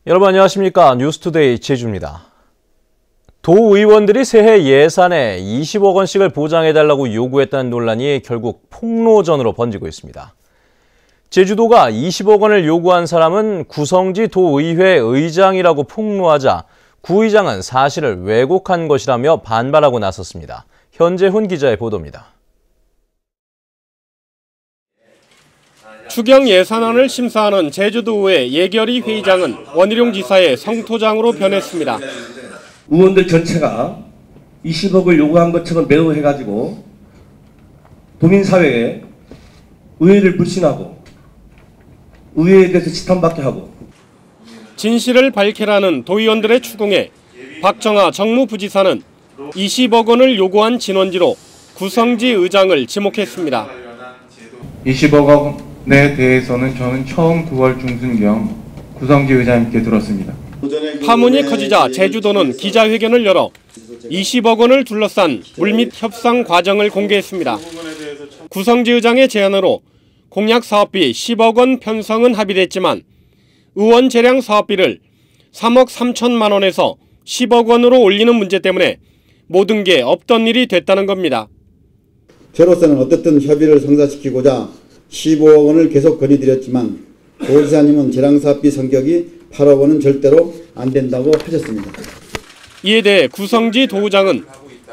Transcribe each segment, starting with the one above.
여러분 안녕하십니까? 뉴스투데이 제주입니다. 도의원들이 새해 예산에 20억 원씩을 보장해달라고 요구했다는 논란이 결국 폭로전으로 번지고 있습니다. 제주도가 20억 원을 요구한 사람은 구성지 도의회 의장이라고 폭로하자 구 의장은 사실을 왜곡한 것이라며 반발하고 나섰습니다. 현재훈 기자의 보도입니다. 추경 예산안을 심사하는 제주도의회 예결위 회의장은 원희룡 지사의 성토장으로 변했습니다. 의원들 전체가 20억을 요구한 것처럼 매우 해가지고 도민사회에 의회를 불신하고 의회에 대해서 지탄받게 하고 진실을 밝히라는 도의원들의 추궁에 박정하 정무부지사는 20억 원을 요구한 진원지로 구성지 의장을 지목했습니다. 20억 원에 대해서는 저는 처음 9월 중순경 구성지 의장님께 들었습니다. 파문이 커지자 제주도는 기자회견을 열어 20억 원을 둘러싼 물밑 협상 과정을 공개했습니다. 구성지 의장의 제안으로 공약 사업비 10억 원 편성은 합의됐지만 의원 재량 사업비를 3억 3천만 원에서 10억 원으로 올리는 문제 때문에 모든 게 없던 일이 됐다는 겁니다. 저로서는 어떻든 협의를 성사시키고자 15억 원을 계속 건의드렸지만 도지사님은 재량사업비 성격이 8억 원은 절대로 안 된다고 하셨습니다. 이에 대해 구성지 도의장은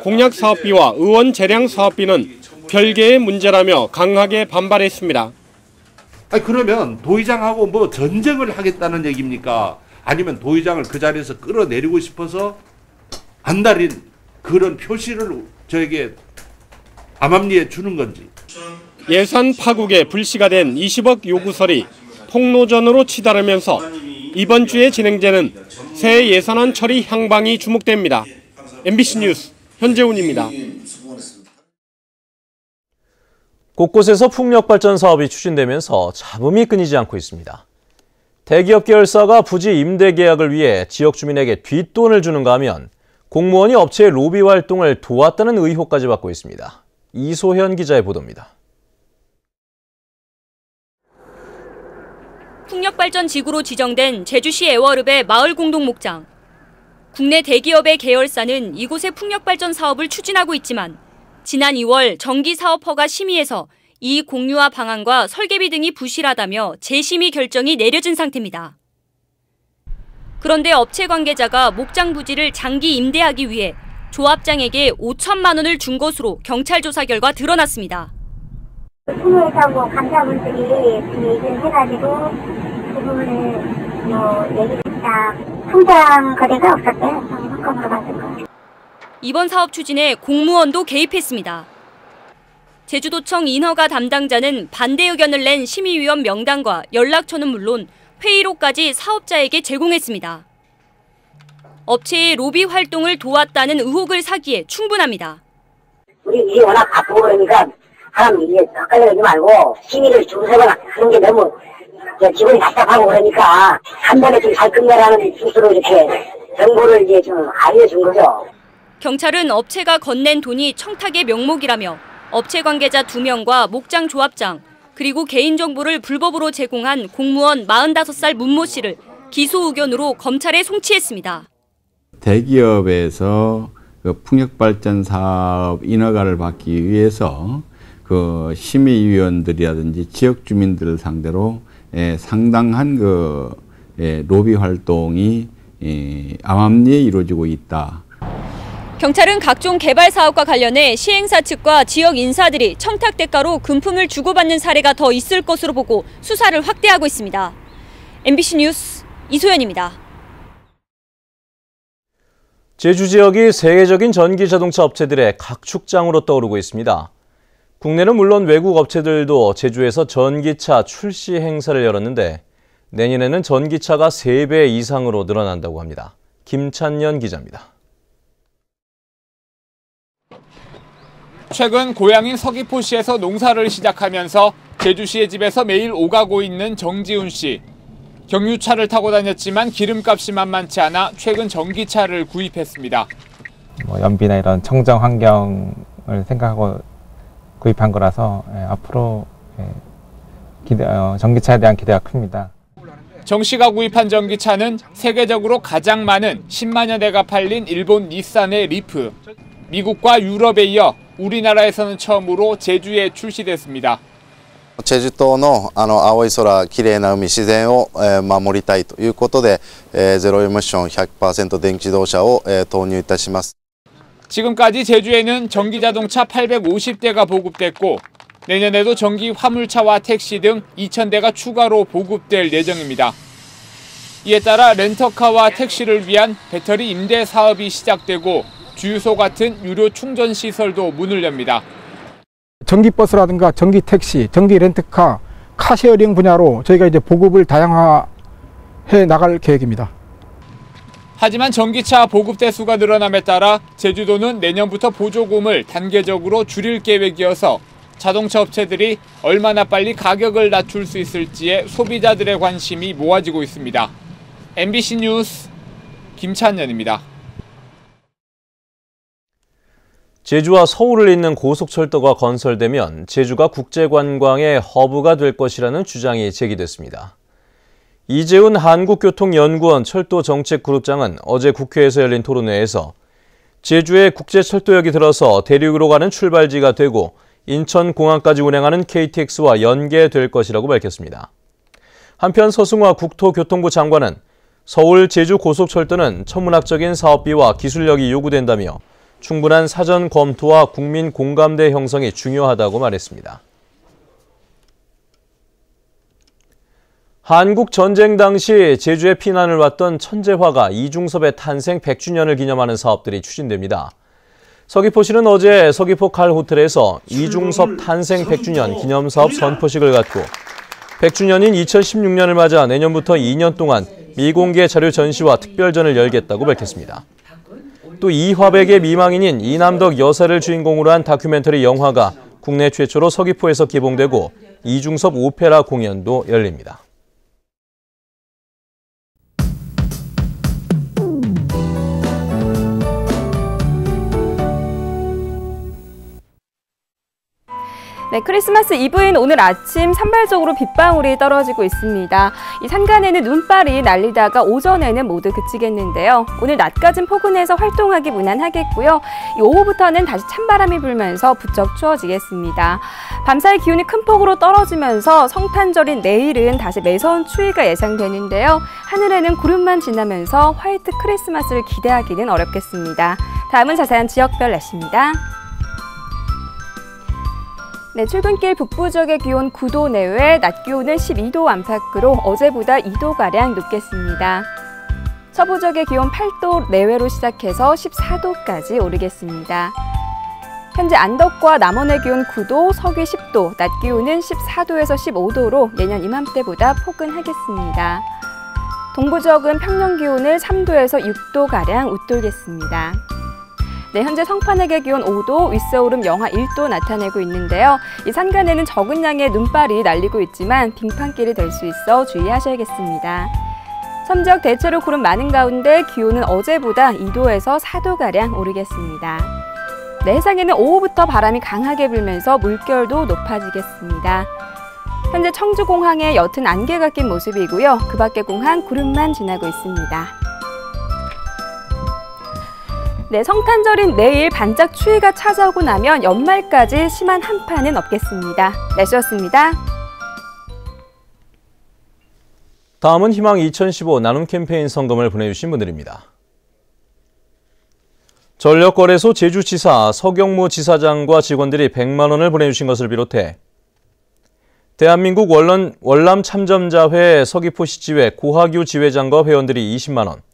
공약 사업비와 의원 재량 사업비는 별개의 문제라며 강하게 반발했습니다. 그러면 도의장하고 뭐 전쟁을 하겠다는 얘기입니까? 아니면 도의장을 그 자리에서 끌어내리고 싶어서 안달인 그런 표시를 저에게 암암리에 주는 건지. 예산 파국에 불씨가 된 20억 요구설이 폭로전으로 치달으면서 이번 주에 진행되는 새 예산안 처리 향방이 주목됩니다. MBC 뉴스 현재훈입니다. 곳곳에서 풍력발전 사업이 추진되면서 잡음이 끊이지 않고 있습니다. 대기업 계열사가 부지 임대 계약을 위해 지역 주민에게 뒷돈을 주는가 하면 공무원이 업체의 로비 활동을 도왔다는 의혹까지 받고 있습니다. 이소현 기자의 보도입니다. 풍력발전지구로 지정된 제주시 애월읍의 마을공동목장. 국내 대기업의 계열사는 이곳의 풍력발전 사업을 추진하고 있지만 지난 2월 정기사업허가 심의에서 이 공유와 방안과 설계비 등이 부실하다며 재심의 결정이 내려진 상태입니다. 그런데 업체 관계자가 목장 부지를 장기 임대하기 위해 조합장에게 5천만 원을 준 것으로 경찰 조사 결과 드러났습니다. 풍요회사하고 감사분들이 얘기를 해가지고 그 부분을 얘기했다. 통장 거래가 없었대요. 한건으로 받은 거. 이번 사업 추진에 공무원도 개입했습니다. 제주도청 인허가 담당자는 반대 의견을 낸 심의위원 명단과 연락처는 물론 회의록까지 사업자에게 제공했습니다. 업체의 로비 활동을 도왔다는 의혹을 사기에 충분합니다. 우리 일이 워낙 바쁘고 그러니까 사람 이게 헷갈려하지 말고 심의를 주세거나 하는 게 너무 기분이 답답하고 그러니까 한 번에 좀 잘 끝내라는 뜻으로 이렇게 정보를 이제 좀 알려준 거죠. 경찰은 업체가 건넨 돈이 청탁의 명목이라며 업체 관계자 2명과 목장 조합장 그리고 개인정보를 불법으로 제공한 공무원 45살 문모 씨를 기소 의견으로 검찰에 송치했습니다. 대기업에서 그 풍력발전 사업 인허가를 받기 위해서 그 심의위원들이라든지 지역 주민들을 상대로 상당한 그 로비 활동이 암암리에 이루어지고 있다. 경찰은 각종 개발 사업과 관련해 시행사 측과 지역 인사들이 청탁 대가로 금품을 주고받는 사례가 더 있을 것으로 보고 수사를 확대하고 있습니다. MBC 뉴스 이소연입니다. 제주 지역이 세계적인 전기자동차 업체들의 각축장으로 떠오르고 있습니다. 국내는 물론 외국 업체들도 제주에서 전기차 출시 행사를 열었는데 내년에는 전기차가 3배 이상으로 늘어난다고 합니다. 김찬년 기자입니다. 최근 고향인 서귀포시에서 농사를 시작하면서 제주시의 집에서 매일 오가고 있는 정지훈 씨. 경유차를 타고 다녔지만 기름값이 만만치 않아 최근 전기차를 구입했습니다. 연비나 이런 청정 환경을 생각하고 구입한 거라서 앞으로 전기차에 대한 기대가 큽니다. 정 씨가 구입한 전기차는 세계적으로 가장 많은 10만여 대가 팔린 일본 닛산의 리프. 미국과 유럽에 이어 우리나라에서는 처음으로 제주에 출시됐습니다. チェジュ島の青い空、きれいな海、自然を守りたいということで、ゼロエミッション 100% 電気自動車を投入いたします。 지금까지 제주에는 전기자동차 850대가 보급됐고 내년에도 전기 화물차와 택시 등 2,000대가 추가로 보급될 예정입니다. 이에 따라 렌터카와 택시를 위한 배터리 임대 사업이 시작되고 주유소 같은 유료 충전 시설도 문을 엽니다. 전기버스라든가 전기택시, 전기렌트카, 카쉐어링 분야로 저희가 이제 보급을 다양화해 나갈 계획입니다. 하지만 전기차 보급 대수가 늘어남에 따라 제주도는 내년부터 보조금을 단계적으로 줄일 계획이어서 자동차 업체들이 얼마나 빨리 가격을 낮출 수 있을지에 소비자들의 관심이 모아지고 있습니다. MBC 뉴스 김찬현입니다. 제주와 서울을 잇는 고속철도가 건설되면 제주가 국제관광의 허브가 될 것이라는 주장이 제기됐습니다. 이재훈 한국교통연구원 철도정책그룹장은 어제 국회에서 열린 토론회에서 제주의 국제철도역이 들어서 대륙으로 가는 출발지가 되고 인천공항까지 운행하는 KTX와 연계될 것이라고 밝혔습니다. 한편 서승화 국토교통부 장관은 서울 제주 고속철도는 천문학적인 사업비와 기술력이 요구된다며 충분한 사전 검토와 국민 공감대 형성이 중요하다고 말했습니다. 한국 전쟁 당시 제주에 피난을 왔던 천재화가 이중섭의 탄생 100주년을 기념하는 사업들이 추진됩니다. 서귀포시는 어제 서귀포 칼 호텔에서 이중섭 탄생 100주년 기념사업 선포식을 갖고 100주년인 2016년을 맞아 내년부터 2년 동안 미공개 자료 전시와 특별전을 열겠다고 밝혔습니다. 또 이화백의 미망인인 이남덕 여사를 주인공으로 한 다큐멘터리 영화가 국내 최초로 서귀포에서 개봉되고 이중섭 오페라 공연도 열립니다. 네, 크리스마스 이브인 오늘 아침 산발적으로 빗방울이 떨어지고 있습니다. 이 산간에는 눈발이 날리다가 오전에는 모두 그치겠는데요. 오늘 낮까진 포근해서 활동하기 무난하겠고요. 이 오후부터는 다시 찬바람이 불면서 부쩍 추워지겠습니다. 밤사이 기온이 큰 폭으로 떨어지면서 성탄절인 내일은 다시 매서운 추위가 예상되는데요. 하늘에는 구름만 지나면서 화이트 크리스마스를 기대하기는 어렵겠습니다. 다음은 자세한 지역별 날씨입니다. 네, 출근길 북부 지역의 기온 9도 내외, 낮 기온은 12도 안팎으로 어제보다 2도가량 높겠습니다. 서부 지역의 기온 8도 내외로 시작해서 14도까지 오르겠습니다. 현재 안덕과 남원의 기온 9도, 서귀 10도, 낮 기온은 14도에서 15도로 예년 이맘때보다 포근하겠습니다. 동부 지역은 평년 기온을 3도에서 6도가량 웃돌겠습니다. 네, 현재 성판역의 기온 5도, 윗서울은 영하 1도 나타내고 있는데요. 이 산간에는 적은 양의 눈발이 날리고 있지만 빙판길이 될 수 있어 주의하셔야겠습니다. 섬지역 대체로 구름 많은 가운데 기온은 어제보다 2도에서 4도가량 오르겠습니다. 네, 해상에는 오후부터 바람이 강하게 불면서 물결도 높아지겠습니다. 현재 청주공항에 옅은 안개가 낀 모습이고요. 그 밖의 공항 구름만 지나고 있습니다. 네, 성탄절인 내일 반짝 추위가 찾아오고 나면 연말까지 심한 한파는 없겠습니다. 날씨였습니다. 다음은 희망 2015 나눔 캠페인 성금을 보내주신 분들입니다. 전력거래소 제주지사 서경무 지사장과 직원들이 100만 원을 보내주신 것을 비롯해 대한민국 월남 참점자회 서귀포시지회 고하규 지회장과 회원들이 20만 원,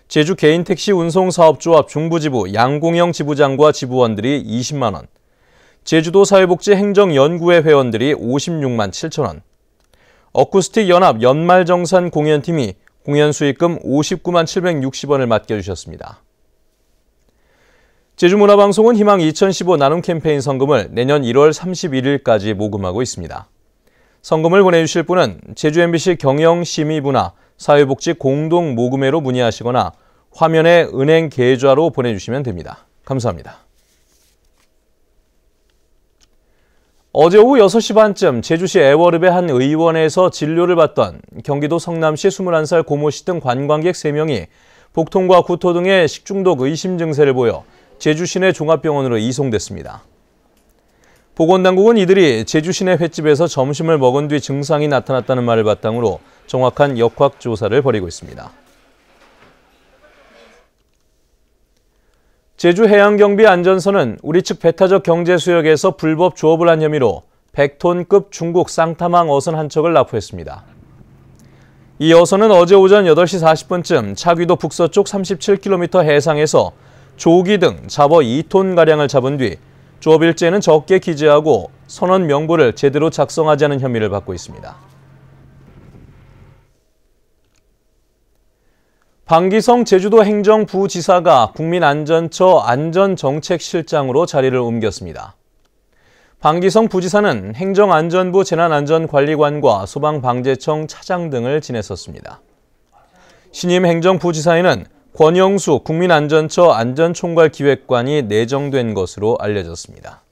제주 개인택시 운송사업조합 중부지부 양공영 지부장과 지부원들이 20만 원, 제주도 사회복지행정연구회 회원들이 56만 7천 원, 어쿠스틱 연합 연말정산 공연팀이 공연 수익금 59만 760원을 맡겨주셨습니다. 제주문화방송은 희망 2015 나눔 캠페인 성금을 내년 1월 31일까지 모금하고 있습니다. 성금을 보내주실 분은 제주 MBC 경영심의부나 사회복지 공동모금회로 문의하시거나 화면에 은행 계좌로 보내주시면 됩니다. 감사합니다. 어제 오후 6시 반쯤 제주시 애월읍의 한 의원에서 진료를 받던 경기도 성남시 21살 고모 씨 등 관광객 3명이 복통과 구토 등의 식중독 의심 증세를 보여 제주시내 종합병원으로 이송됐습니다. 보건당국은 이들이 제주시내 횟집에서 점심을 먹은 뒤 증상이 나타났다는 말을 바탕으로 정확한 역학조사를 벌이고 있습니다. 제주해양경비안전서는 우리 측 배타적 경제수역에서 불법 조업을 한 혐의로 100톤급 중국 쌍타망 어선 한 척을 납포했습니다. 이 어선은 어제 오전 8시 40분쯤 차귀도 북서쪽 37km 해상에서 조기 등 잡어 2톤가량을 잡은 뒤 조업 일지에는 적게 기재하고 선원 명부를 제대로 작성하지 않은 혐의를 받고 있습니다. 방기성 제주도 행정부지사가 국민안전처 안전정책실장으로 자리를 옮겼습니다. 방기성 부지사는 행정안전부 재난안전관리관과 소방방재청 차장 등을 지냈었습니다. 신임 행정부지사에는 권영수 국민안전처 안전총괄기획관이 내정된 것으로 알려졌습니다.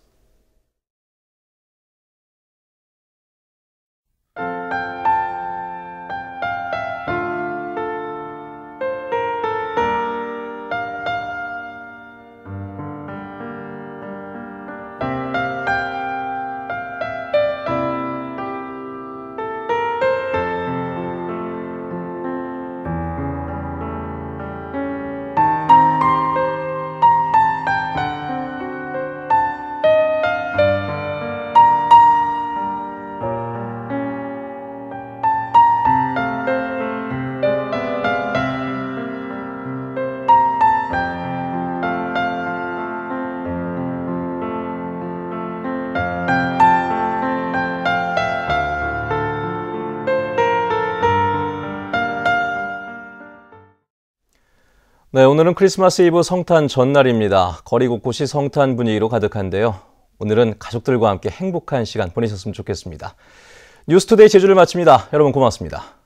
네, 오늘은 크리스마스 이브 성탄 전날입니다. 거리 곳곳이 성탄 분위기로 가득한데요. 오늘은 가족들과 함께 행복한 시간 보내셨으면 좋겠습니다. 뉴스투데이 제주를 마칩니다. 여러분 고맙습니다.